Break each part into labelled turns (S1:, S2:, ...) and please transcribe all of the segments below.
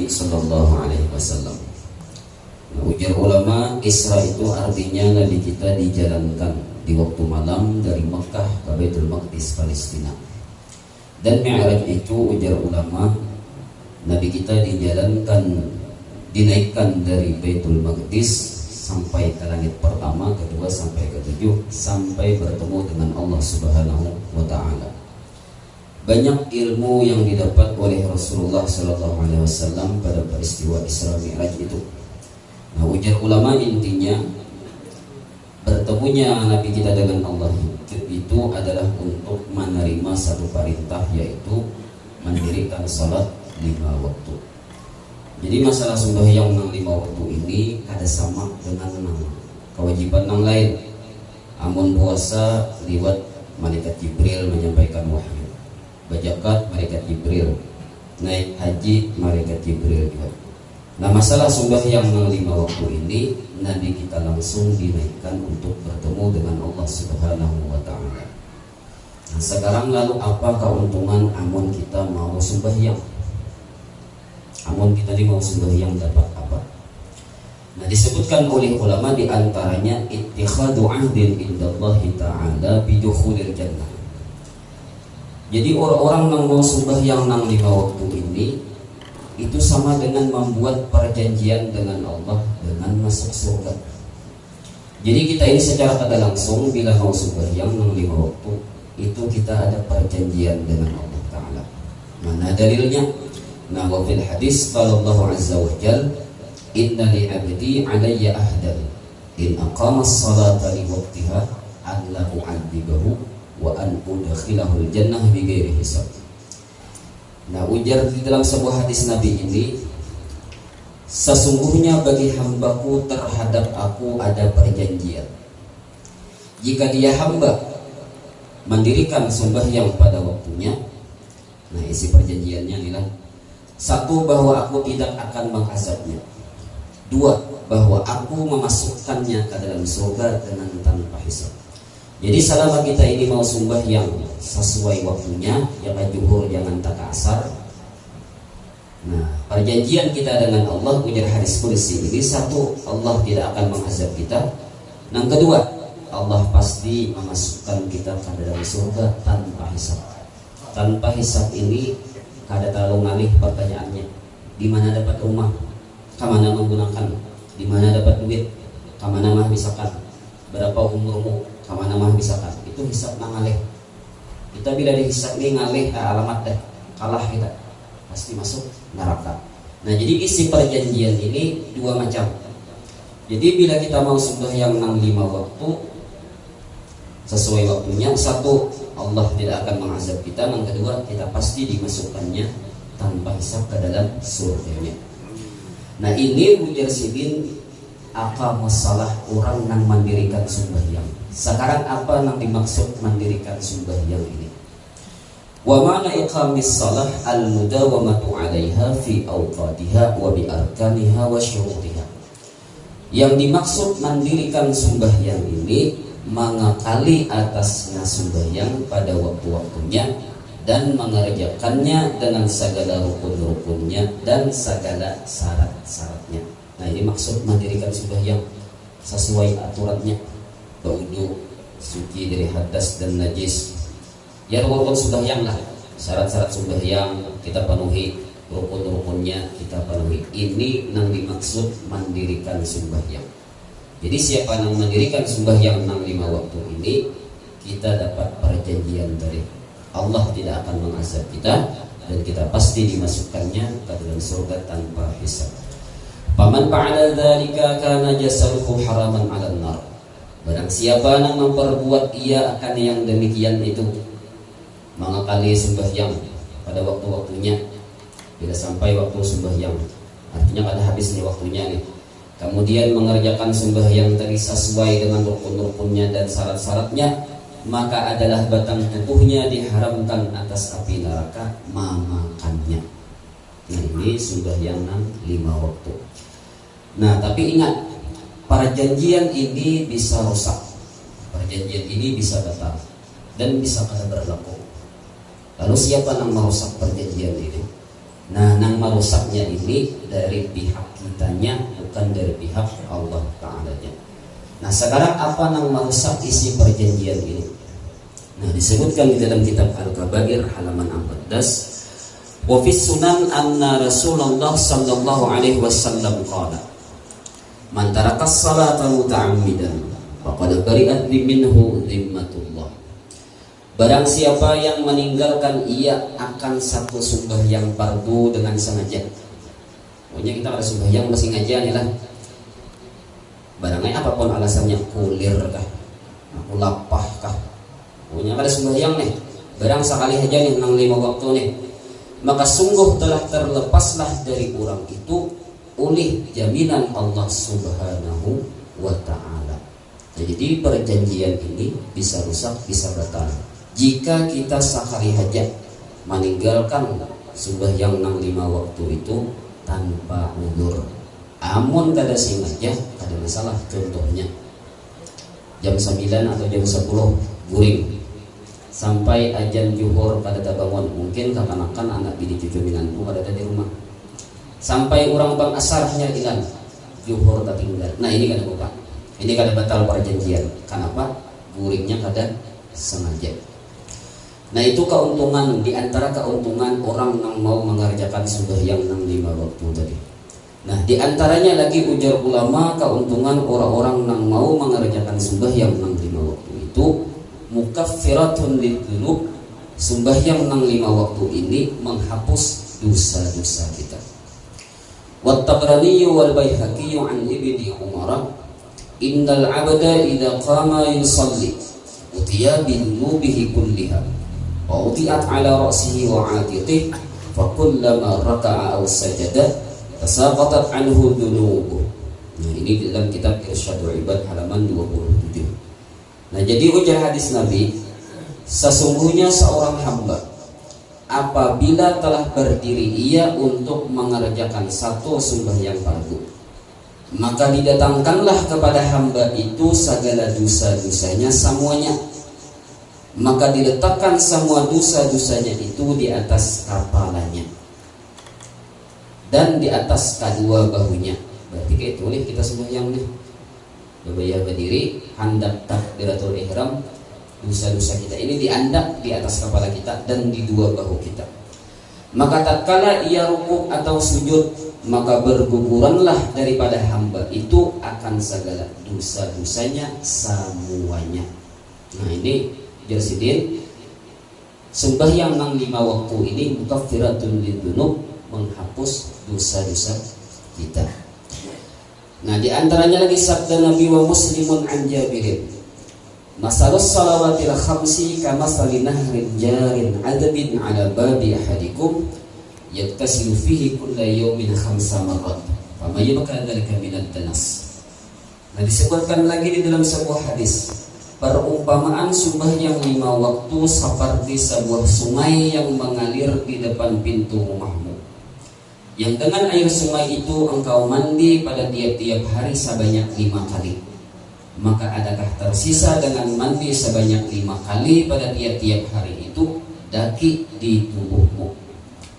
S1: Sallallahu Alaihi Wasallam. Nah, ujar ulama, Isra itu artinya Nabi kita dijalankan di waktu malam dari Mekah ke Baitul Maqdis Palestina. Dan Mi'raj itu ujar ulama, Nabi kita dinaikkan dari Baitul Maqdis sampai ke langit pertama, kedua sampai ketujuh, sampai bertemu dengan Allah Subhanahu wa Ta'ala. Banyak ilmu yang didapat oleh Rasulullah Sallallahu Alaihi Wasallam pada peristiwa Isra Mi'raj itu. Nah, ujar ulama, intinya bertemunya Nabi kita dengan Allah itu adalah untuk menerima satu perintah, yaitu mendirikan salat 5 waktu. Jadi masalah sembahyang 5 waktu ini ada sama dengan kewajiban yang lain. Amun puasa liwat malaikat Jibril menyampaikan wahyu. Bajakat malaikat Jibril, naik haji malaikat Jibril juga. Nah, masalah sembahyang 5 waktu ini Nabi kita langsung dinaikkan untuk bertemu dengan Allah Subhanahu wa Ta'ala. Nah, sekarang lalu apa keuntungan amun kita mau sembahyang? Amun kita mau sembahyang dapat apa? Nah, disebutkan oleh ulama di antaranya ittikhadu ahdin indallahi ta'ala bidukhulil jannah. Jadi orang-orang yang mau sembahyang 5 waktu ini itu sama dengan membuat perjanjian dengan Allah dengan masuk surga. Jadi kita ini secara tidak langsung bila mau sembahyang 5 waktu itu kita ada perjanjian dengan Allah Ta'ala. Mana dalilnya? Nah, wa fil hadis qala Allah azza wa jalla, inna li 'abdi 'alayya ahdan in aqama as-salata li waqtiha an la u'adzibahu wa an udkhilahul jannah bighairi hisab. Nah, ujar di dalam sebuah hadis Nabi ini, sesungguhnya bagi hambaku terhadap aku ada perjanjian. Jika dia hamba mendirikan sembahyang pada waktunya, nah isi perjanjiannya inilah: 1, bahwa aku tidak akan mengazabnya. 2, bahwa aku memasukkannya ke dalam surga dengan tanpa hisab. Jadi selama kita ini mau sembahyang sesuai waktunya, ya juhur jangan tak asar. Nah, perjanjian kita dengan Allah, ujar hadis qudsi ini: 1, Allah tidak akan mengazab kita. Yang kedua, Allah pasti memasukkan kita ke dalam surga tanpa hisab. Tanpa hisab ini kada terlalu ngalih pertanyaannya. Di mana dapat rumah? Kemana menggunakan? Di mana dapat duit? Kemana mah misalkan? Berapa umurmu? Kemana mah misalkan? Itu hisab ngalih. Kita bila dihisab ini ngalih alamat deh, kalah kita pasti masuk neraka. Nah, jadi isi perjanjian ini 2 macam. Jadi bila kita mau sembahyang 5 waktu sesuai waktunya, 1, Allah tidak akan mengazab kita. Yang kedua, kita pasti dimasukkannya tanpa hisab ke dalam surganya. Nah, ini ujar sidin apa masalah orang yang mendirikan sembahyang. Sekarang apa yang dimaksud mendirikan sembahyang ini? Wa ma'na iqamis shalah al-mudawamatu 'alaiha fi awqatiha wa bi arkaniha wa syurutiha. Yang dimaksud mendirikan sembahyang ini mengakali atasnya sembahyang pada waktu-waktunya dan mengerjakannya dengan segala rukun-rukunnya dan segala syarat-syaratnya. Nah, ini maksud mendirikan sembahyang sesuai aturannya. Berwudu, suci dari hadas dan najis. Ya, rukun sembahyang lah, syarat-syarat sembahyang kita penuhi, rukun-rukunnya kita penuhi. Ini yang dimaksud mendirikan sembahyang. Jadi siapa yang mendirikan sembahyang 5 waktu ini, kita dapat perjanjian dari Allah tidak akan mengazab kita dan kita pasti dimasukkannya ke dalam surga tanpa hisab. Faman fa'ala dzalika kana jasaduhu haraman 'alan nar. Barang siapa yang memperbuat ia akan yang demikian itu, mengakali sembahyang pada waktu-waktunya, bila sampai waktu sembahyang, artinya pada habisnya waktunya nih, kemudian mengerjakan sembahyang tadi sesuai dengan rukun-rukunnya dan syarat-syaratnya, maka adalah batang tubuhnya diharamkan atas api neraka memakannya. Nah, ini sembahyang 5 waktu. Nah, tapi ingat, perjanjian ini bisa rusak, perjanjian ini bisa batal dan bisa kada berlaku. Lalu siapa yang merusak perjanjian ini? Nah, nang merusaknya ini dari pihak kitanya, bukan dari pihak Allah Ta'ala-nya. Nah, sekarang apa nang merusak isi perjanjian ini? Nah, disebutkan di dalam kitab Al-Kaba'ir halaman 14, wa fis sunan anna Rasulullah sallallahu alaihi wasallam qala man taraka as-salata muta'ammidan faqad bari'at minhu dhimmatullah. Barang siapa yang meninggalkan ia akan satu sembahyang fardu dengan sengaja. Pokoknya kita ada sembahyang masih ngajian ya lah. Barangnya apapun alasannya, kulir kah, aku lapah kah, pokoknya ada sembahyang nih. Barang sekali aja nih 5 waktu nih, maka sungguh telah terlepaslah dari orang itu oleh jaminan Allah Subhanahu wa Ta'ala. Jadi perjanjian ini bisa rusak, bisa batal jika kita sehari aja meninggalkan sembahyang 5 waktu itu tanpa udzur. Amun kada sengaja ada masalah. Contohnya jam 9 atau jam 10 guring sampai ajan zuhur kada bangun, mungkin kekanakan anak bini cucu minantu kada ada di rumah, sampai orang bang asarnya hilang, zuhur tak tinggal. Nah, ini kada apa, ini kada batal perjanjian. Kenapa? Guringnya kada sengaja. Nah, itu keuntungan, di antara keuntungan orang yang mau mengerjakan sembahyang 5 waktu tadi. Nah, di antaranya lagi ujar ulama, keuntungan orang-orang yang mau mengerjakan sembahyang 5 waktu itu mukaffiratun lidzunub. Sembahyang 5 waktu ini menghapus dosa-dosa kita. Wa Tabrani wal Baihaqi an Ibni Umar, innal 'abda idza qama yusalli utiya bi dhunubihi kulliha wa utiat ala ra'sihi wa 'atiqihi fa kullama raka'a aw sajada tasaqatat anhu dhunubuh. Nah, ini dalam kitab Irsyadul Ibad halaman 27. Nah, jadi ujar hadis Nabi, sesungguhnya seorang hamba apabila telah berdiri ia untuk mengerjakan satu sembahyang fardu, maka didatangkanlah kepada hamba itu segala dosa-dosanya semuanya, maka diletakkan semua dosa-dosanya itu di atas kepalanya dan di atas kedua bahunya. Berarti kayak itu nih kita sembahyang nih, berbayar berdiri, hendak takbiratul ihram, dosa-dosa kita ini diandak di atas kepala kita dan di dua bahu kita. Maka tatkala ia rukuk atau sujud, maka berguguranlah daripada hamba itu akan segala dosa-dosanya semuanya. Nah, ini Jersidin, sembahyang 5 waktu ini mukaffiratun lidzunub, menghapus dosa-dosa kita. Nah, di antaranya lagi sabda Nabi wa Muslimun an Jabirin, masalus salawatil khamsi kamasali nahrin jarin adabin ala babi ahadikum yaktasilu fihi kulla yawmin khamsa marrat fama yabqa dzalika minad danas. Nah, disebutkan lagi di dalam sebuah hadis, perumpamaan sembahyang 5 waktu seperti sebuah sungai yang mengalir di depan pintu rumahmu, yang dengan air sungai itu engkau mandi pada tiap-tiap hari sebanyak 5 kali. Maka adakah tersisa dengan mandi sebanyak 5 kali pada tiap-tiap hari itu daki di tubuhmu?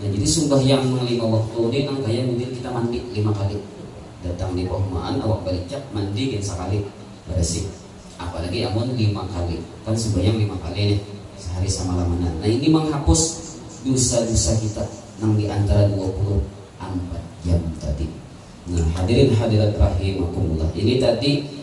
S1: Nah, jadi sembahyang 5 waktu ini kan kayak mungkin kita mandi 5 kali. Datang di pohmaan awak balicak mandi kan sekali bersih. Apalagi amun 5 kali, kan sembahyang 5 kali nih sehari semalaman. Nah, ini menghapus dosa-dosa kita yang di antara 24 jam tadi. Nah, hadirin hadirat rahimakumullah, ini tadi